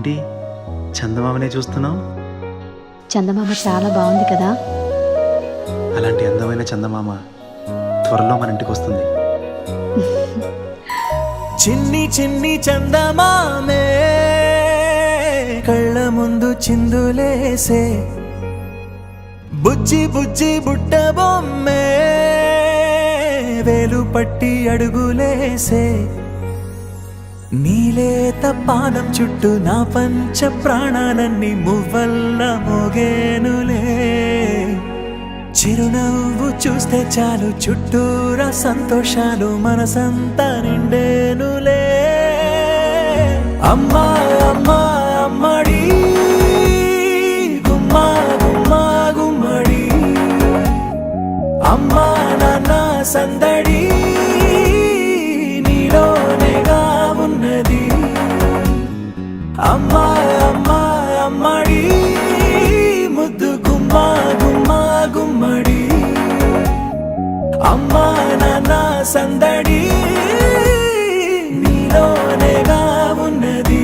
ఏంటి చందమామనే చూస్తున్నావు? చందమామ చాలా బాగుంది కదా. అలాంటి అందమైన చందమామ త్వరలో మన ఇంటికి వస్తుంది. చిన్ని చిన్ని చందమామే కళ్ళ ముందు చిందులేసే, బుజ్జి బుజ్జి బుట్ట బొమ్మే వేలు పట్టి అడుగులేసే, నీలేత పానం చుట్టూ నా పంచ ప్రాణాలన్నీ మువ్వల్ల మోగేనులే, చిరునవ్వు చూస్తే చాలు చుట్టూరా సంతోషాలు మనసంతా నిండేనులే. అమ్మా అమ్మా అమ్మడి గుమ్మా గుమ్మా గుమ్మడి, అమ్మా నాన్న సందడి నీలోనేగా ఉన్నది. అమ్మా అమ్మా అమ్మడి ముద్దు గుమ్మా గుమ్మా గుమ్మడి, అమ్మా నాన్న సందడి నీలోనేగా ఉన్నది.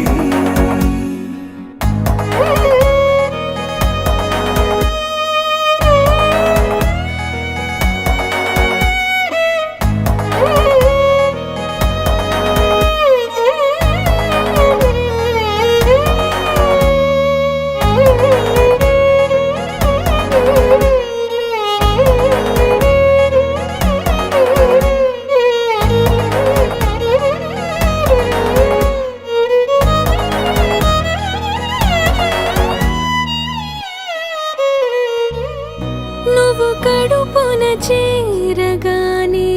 నువ్వు కడుపున చేరగానే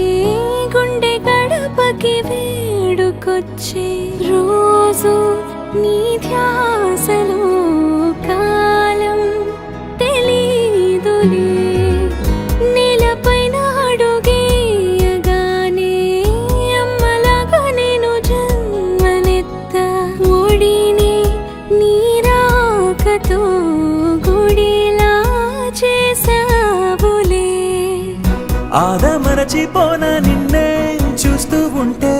గుండె గడపకి వేడుకొచ్చే, రోజు నీ ధ్యాసలో కాలం తెలీదులే, నేలపైన అడుగేయగానే అమ్మలాగా నేను జన్మనెత్త, ఒడిని నీ రాకతో గుడిలా చేసావులే. ఆదమరచిపోనా నిన్నే చూస్తూ ఉంటే,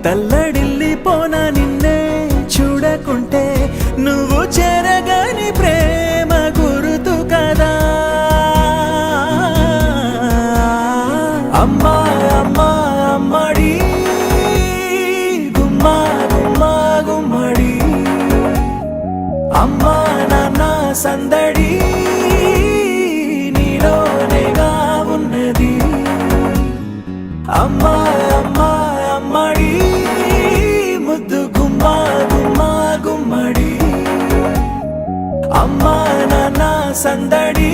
తల్లడిల్లిపోనా నిన్నే చూడకుంటే, నువ్వు చెరగని ప్రేమ గురుతు కదా. అమ్మా అమ్మా అమ్మడి గుమ్మా గుమ్మా గుమ్మడి, అమ్మా నాన్న సందడి నీలోనేగా ఉన్నది. అమ్మా అమ్మా అమ్మడి ముద్దు గుమ్మా గుమ్మా గుమ్మడి, అమ్మా నాన్న సందడి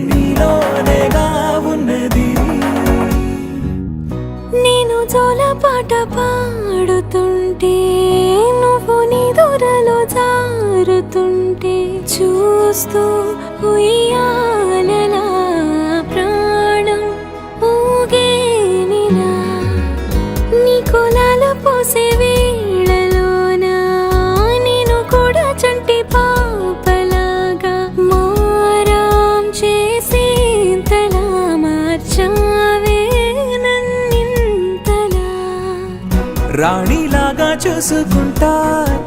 నీలోనేగా ఉన్నది. నేను జోలపాట పాడుతుంటే, నువ్వు నీ దూరలో జారుతుంటే, చూస్తూ ఉయ్యాలలా ప్రాణం ఊగేనిలా, నీ కులాల పోసే వేళలోన నేను కూడా చంటి పాపలాగా మారాం చేసేంతలా మార్చావే నన్నింతలా. రాణిలాగా చూసుకుంటా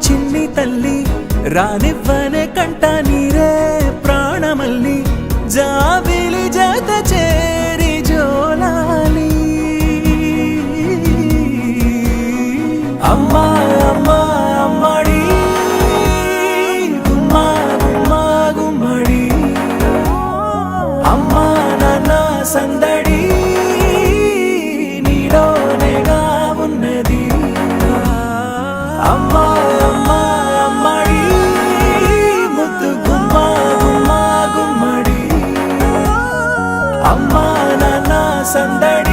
చిన్ని తల్లి, రానివ్వనే కంట నీరే ప్రాణమల్లి, జాబిలి జత చేరి జోలాలి. అమ్మా అమ్మా అమ్మడి గుమ్మా గుమ్మా గుమ్మడి, అమ్మా నాన్న సందడి నీలోనేగా ఉన్నది. అమ్మా అమ్మా అమ్మడి ముద్దు గుమ్మా గుమ్మా గుమ్మడి, అమ్మా నాన్న సందడి